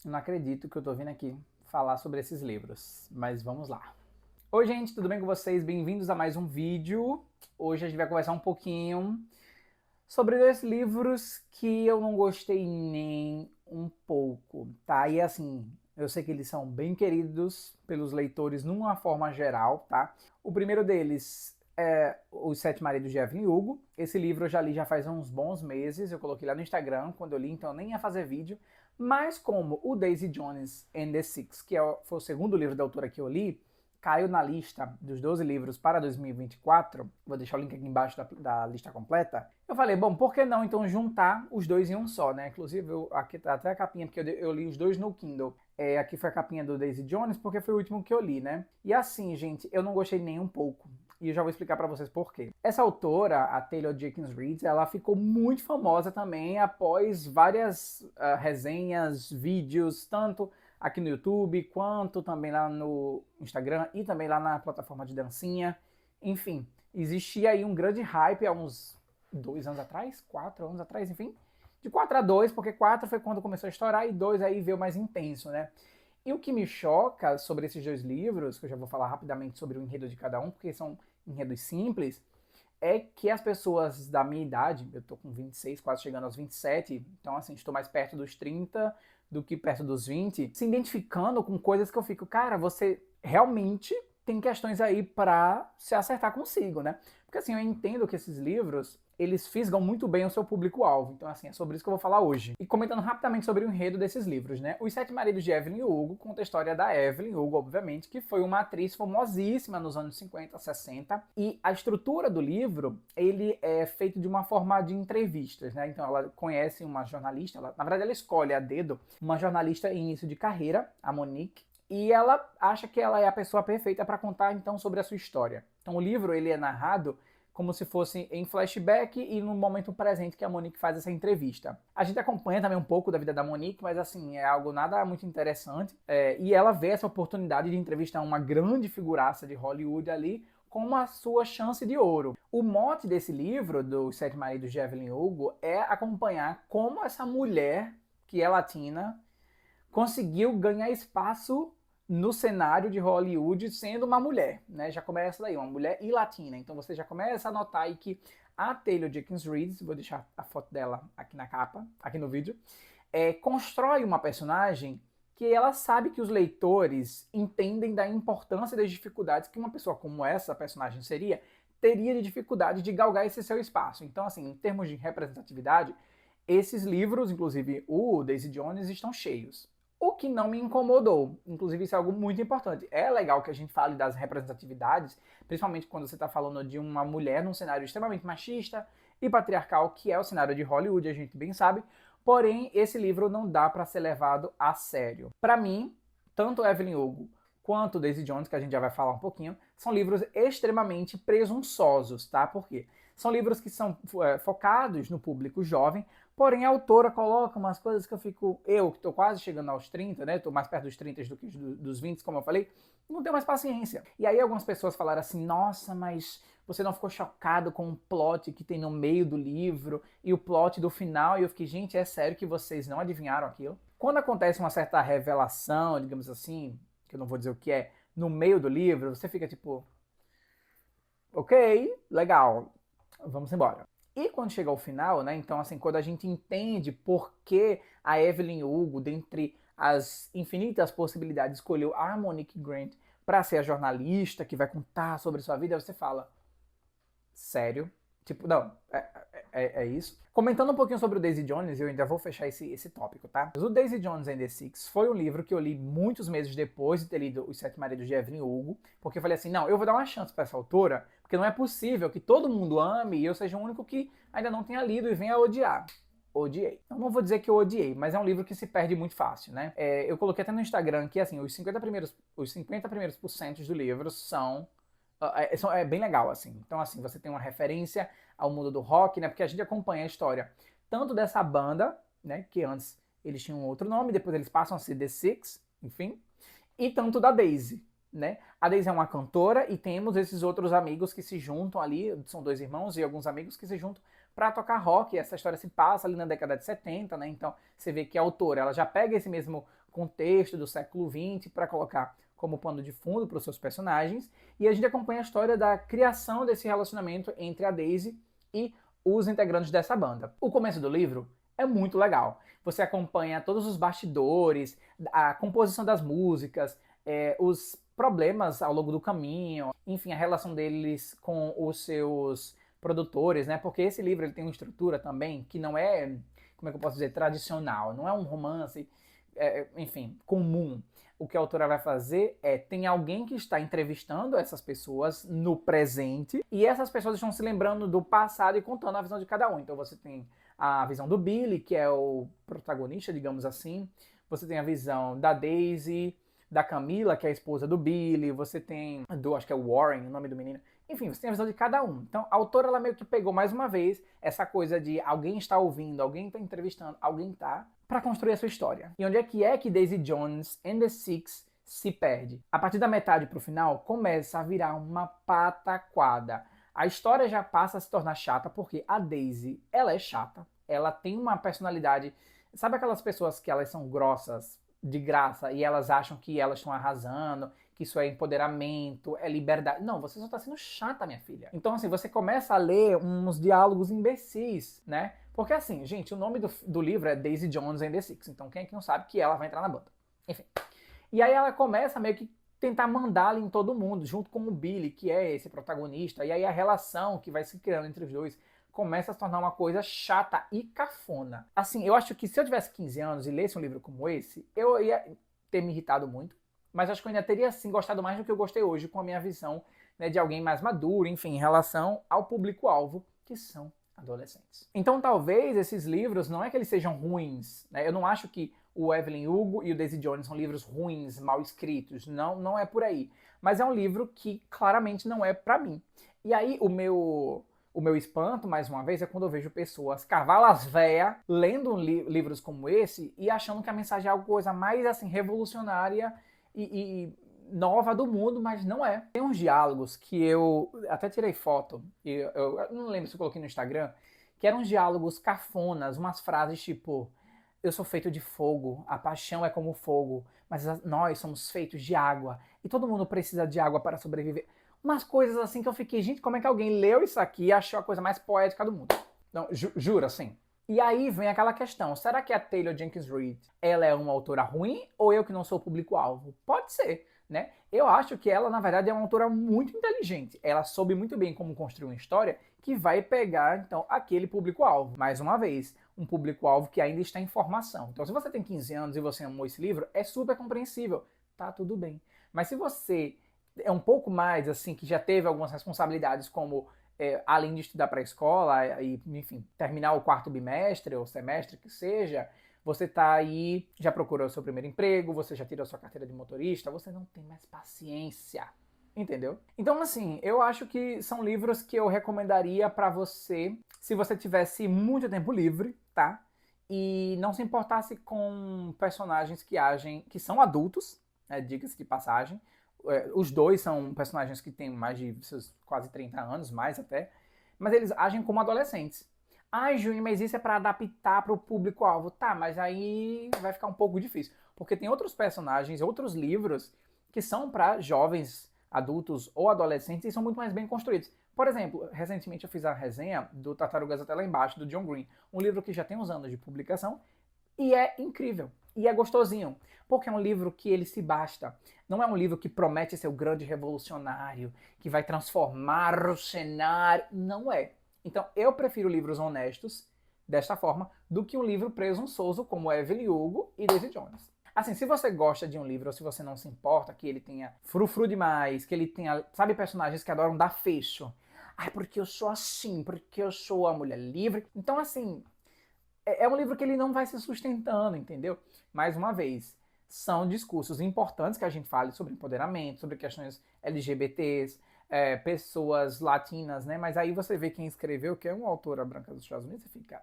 Não acredito que eu tô vindo aqui falar sobre esses livros, mas vamos lá. Oi gente, tudo bem com vocês? Bem-vindos a mais um vídeo. Hoje a gente vai conversar um pouquinho sobre dois livros que eu não gostei nem um pouco, tá? E assim, eu sei que eles são bem queridos pelos leitores numa forma geral, tá? O primeiro deles é Os Sete Maridos de Evelyn Hugo. Esse livro eu já li já faz uns bons meses, eu coloquei lá no Instagram quando eu li, então eu nem ia fazer vídeo. Mas como o Daisy Jones and the Six, que foi o segundo livro da autora que eu li, caiu na lista dos 12 livros para 2024, vou deixar o link aqui embaixo da lista completa, eu falei, bom, por que não então juntar os dois em um só, né? Inclusive, aqui tá até a capinha, porque eu li os dois no Kindle. Aqui foi a capinha do Daisy Jones, porque foi o último que eu li, né? E assim, gente, eu não gostei nem um pouco. E eu já vou explicar para vocês por quê. Essa autora, a Taylor Jenkins Reid, ela ficou muito famosa também após várias resenhas, vídeos, tanto aqui no YouTube, quanto também lá no Instagram e também lá na plataforma de dancinha. Enfim, existia aí um grande hype há uns 2 anos atrás, 4 anos atrás, enfim. De 4 a 2, porque 4 foi quando começou a estourar e 2 aí veio mais intenso, né? E o que me choca sobre esses dois livros, que eu já vou falar rapidamente sobre o enredo de cada um, porque são enredos simples, é que as pessoas da minha idade, eu tô com 26, quase chegando aos 27, então assim, estou mais perto dos 30 do que perto dos 20, se identificando com coisas que eu fico, cara, você realmente tem questões aí pra se acertar consigo, né? Porque assim, eu entendo que esses livros, eles fisgam muito bem o seu público-alvo. Então, assim, é sobre isso que eu vou falar hoje. E comentando rapidamente sobre o enredo desses livros, né? Os Sete Maridos de Evelyn Hugo conta a história da Evelyn Hugo, obviamente, que foi uma atriz famosíssima nos anos 50, 60. E a estrutura do livro, ele é feito de uma forma de entrevistas, né? Então, ela conhece uma jornalista, na verdade, ela escolhe a dedo uma jornalista em início de carreira, a Monique, e ela acha que ela é a pessoa perfeita para contar, então, sobre a sua história. Então, o livro, ele é narrado como se fosse em flashback e no momento presente que a Monique faz essa entrevista. A gente acompanha também um pouco da vida da Monique, mas assim, é algo nada muito interessante. E ela vê essa oportunidade de entrevistar uma grande figuraça de Hollywood ali como a sua chance de ouro. O mote desse livro, dos Sete Maridos de Evelyn Hugo, é acompanhar como essa mulher, que é latina, conseguiu ganhar espaço no cenário de Hollywood sendo uma mulher, né? Já começa daí, uma mulher e latina. Então você já começa a notar aí que a Taylor Jenkins Reid, vou deixar a foto dela aqui na capa, aqui no vídeo, constrói uma personagem que ela sabe que os leitores entendem da importância e das dificuldades que uma pessoa como essa personagem teria de dificuldade de galgar esse seu espaço. Então, assim, em termos de representatividade, esses livros, inclusive o Daisy Jones, estão cheios. O que não me incomodou, inclusive isso é algo muito importante. É legal que a gente fale das representatividades, principalmente quando você está falando de uma mulher num cenário extremamente machista e patriarcal, que é o cenário de Hollywood, a gente bem sabe. Porém, esse livro não dá para ser levado a sério. Para mim, tanto Evelyn Hugo quanto Daisy Jones, que a gente já vai falar um pouquinho, são livros extremamente presunçosos, tá? Por quê? São livros que são focados no público jovem, porém a autora coloca umas coisas que eu que estou quase chegando aos 30, né? Estou mais perto dos 30 do que dos 20, como eu falei, não tenho mais paciência. E aí algumas pessoas falaram assim, nossa, mas você não ficou chocado com o plot que tem no meio do livro e o plot do final? E eu fiquei, gente, é sério que vocês não adivinharam aquilo? Quando acontece uma certa revelação, digamos assim, que eu não vou dizer o que é, no meio do livro, você fica tipo, ok, legal, vamos embora. E quando chega ao final, né, então assim, quando a gente entende por que a Evelyn Hugo, dentre as infinitas possibilidades, escolheu a Monique Grant para ser a jornalista que vai contar sobre sua vida, você fala, sério? Tipo, não, é isso. Comentando um pouquinho sobre o Daisy Jones, eu ainda vou fechar esse tópico, tá? O Daisy Jones and the Six foi um livro que eu li muitos meses depois de ter lido Os Sete Maridos de Evelyn Hugo, porque eu falei assim, não, eu vou dar uma chance para essa autora, porque não é possível que todo mundo ame e eu seja o único que ainda não tenha lido e venha odiar. Odiei. Eu não vou dizer que eu odiei, mas é um livro que se perde muito fácil, né? Eu coloquei até no Instagram que, assim, os 50 primeiros porcentos do livro são é bem legal, assim. Então, assim, você tem uma referência ao mundo do rock, né? Porque a gente acompanha a história tanto dessa banda, né? Que antes eles tinham outro nome, depois eles passam a ser The Six, enfim. E tanto da Daisy, né? A Daisy é uma cantora e temos esses outros amigos que se juntam ali, são dois irmãos e alguns amigos que se juntam para tocar rock. E essa história se passa ali na década de 70, né? Então, você vê que a autora, ela já pega esse mesmo contexto do século XX para colocar como pano de fundo para os seus personagens, e a gente acompanha a história da criação desse relacionamento entre a Daisy e os integrantes dessa banda. O começo do livro é muito legal. Você acompanha todos os bastidores, a composição das músicas, os problemas ao longo do caminho, enfim, a relação deles com os seus produtores, né? Porque esse livro ele tem uma estrutura também que não é, como é que eu posso dizer, tradicional, não é um romance, enfim, comum. O que a autora vai fazer tem alguém que está entrevistando essas pessoas no presente e essas pessoas estão se lembrando do passado e contando a visão de cada um. Então você tem a visão do Billy, que é o protagonista, digamos assim. Você tem a visão da Daisy, da Camila, que é a esposa do Billy. Você tem acho que é o Warren, o nome do menino. Enfim, você tem a visão de cada um. Então a autora ela meio que pegou mais uma vez essa coisa de alguém está ouvindo, alguém está entrevistando, alguém está, para construir a sua história. E onde é que Daisy Jones and the Six se perde? A partir da metade pro final, começa a virar uma pataquada. A história já passa a se tornar chata, porque a Daisy, ela é chata. Ela tem uma personalidade... Sabe aquelas pessoas que elas são grossas de graça e elas acham que elas estão arrasando, que isso é empoderamento, é liberdade. Não, você só tá sendo chata, minha filha. Então, assim, você começa a ler uns diálogos imbecis, né? Porque, assim, gente, o nome do livro é Daisy Jones and the Six. Então, quem é que não sabe que ela vai entrar na banda? Enfim. E aí ela começa meio que tentar mandar ali em todo mundo, junto com o Billy, que é esse protagonista. E aí a relação que vai se criando entre os dois começa a se tornar uma coisa chata e cafona. Assim, eu acho que se eu tivesse 15 anos e lesse um livro como esse, eu ia ter me irritado muito. Mas acho que eu ainda teria, sim, gostado mais do que eu gostei hoje com a minha visão, né, de alguém mais maduro, enfim, em relação ao público-alvo, que são adolescentes. Então, talvez esses livros, não é que eles sejam ruins, né? Eu não acho que o Evelyn Hugo e o Daisy Jones são livros ruins, mal escritos. Não é por aí. Mas é um livro que claramente não é pra mim. E aí, o meu espanto, mais uma vez, é quando eu vejo pessoas cavalas véia lendo livros como esse e achando que a mensagem é alguma coisa mais, assim, revolucionária e nova do mundo, mas não é. Tem uns diálogos que eu até tirei foto, e eu não lembro se eu coloquei no Instagram, que eram uns diálogos cafonas, umas frases tipo: eu sou feito de fogo, a paixão é como fogo, mas nós somos feitos de água, e todo mundo precisa de água para sobreviver. Umas coisas assim que eu fiquei, gente, como é que alguém leu isso aqui e achou a coisa mais poética do mundo? Não, juro, assim. E aí vem aquela questão, será que a Taylor Jenkins Reid, ela é uma autora ruim ou eu que não sou o público-alvo? Pode ser, né? Eu acho que ela, na verdade, é uma autora muito inteligente. Ela soube muito bem como construir uma história que vai pegar, então, aquele público-alvo. Mais uma vez, um público-alvo que ainda está em formação. Então, se você tem 15 anos e você amou esse livro, é super compreensível. Tá tudo bem. Mas se você é um pouco mais, assim, que já teve algumas responsabilidades como... além de estudar para a escola e, enfim, terminar o quarto bimestre ou semestre que seja, você tá aí, já procurou o seu primeiro emprego, você já tirou sua carteira de motorista, você não tem mais paciência, entendeu? Então, assim, eu acho que são livros que eu recomendaria para você, se você tivesse muito tempo livre, tá? E não se importasse com personagens que são adultos, né, diga-se de passagem. Os dois são personagens que têm mais de seus quase 30 anos, mais até, mas eles agem como adolescentes. Ai, Júnior, mas isso é para adaptar para o público-alvo. Tá, mas aí vai ficar um pouco difícil, porque tem outros personagens, outros livros que são para jovens, adultos ou adolescentes e são muito mais bem construídos. Por exemplo, recentemente eu fiz a resenha do Tartarugas Até Lá Embaixo, do John Green, um livro que já tem uns anos de publicação e é incrível. E é gostosinho, porque é um livro que ele se basta. Não é um livro que promete ser o grande revolucionário, que vai transformar o cenário. Não é. Então, eu prefiro livros honestos, desta forma, do que um livro presunçoso como Evelyn Hugo e Daisy Jones. Assim, se você gosta de um livro, ou se você não se importa que ele tenha frufru demais, que ele tenha, sabe, personagens que adoram dar fecho. Ai, porque eu sou assim, porque eu sou a mulher livre. Então, assim... é um livro que ele não vai se sustentando, entendeu? Mais uma vez, são discursos importantes que a gente fale sobre empoderamento, sobre questões LGBTs, pessoas latinas, né? Mas aí você vê quem escreveu, que é uma autora branca dos Estados Unidos, e fica...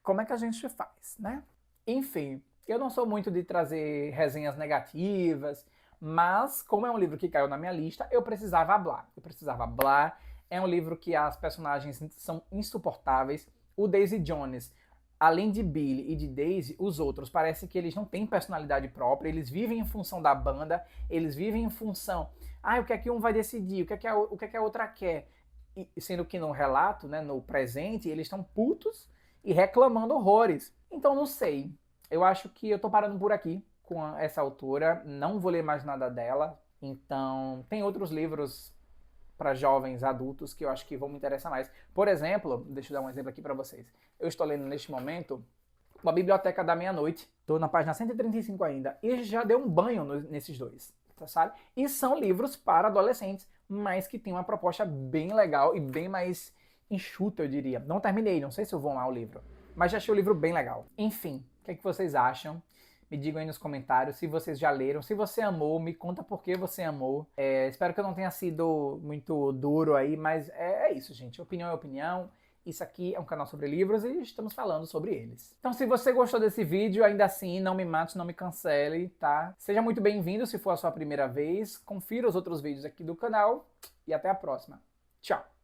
como é que a gente faz, né? Enfim, eu não sou muito de trazer resenhas negativas, mas como é um livro que caiu na minha lista, eu precisava hablar. É um livro que as personagens são insuportáveis. O Daisy Jones, além de Billy e de Daisy, os outros parece que eles não têm personalidade própria, eles vivem em função da banda, eles vivem em função, o que é que um vai decidir, o que é que a outra quer. E, sendo que no relato, né, no presente, eles estão putos e reclamando horrores. Então não sei, eu acho que eu tô parando por aqui com essa autora, não vou ler mais nada dela, então tem outros livros para jovens adultos que eu acho que vão me interessar mais. Por exemplo, deixa eu dar um exemplo aqui para vocês. Eu estou lendo neste momento uma Biblioteca da Meia-Noite. Estou na página 135 ainda. E já deu um banho nesses dois, sabe? E são livros para adolescentes, mas que tem uma proposta bem legal e bem mais enxuta, eu diria. Não terminei, não sei se eu vou amar o livro, mas já achei o livro bem legal. Enfim, o que é que vocês acham? Me digam aí nos comentários se vocês já leram. Se você amou, me conta por que você amou. Espero que eu não tenha sido muito duro aí, mas é isso, gente. Opinião é opinião. Isso aqui é um canal sobre livros e estamos falando sobre eles. Então, se você gostou desse vídeo, ainda assim, não me mate, não me cancele, tá? Seja muito bem-vindo se for a sua primeira vez. Confira os outros vídeos aqui do canal e até a próxima. Tchau!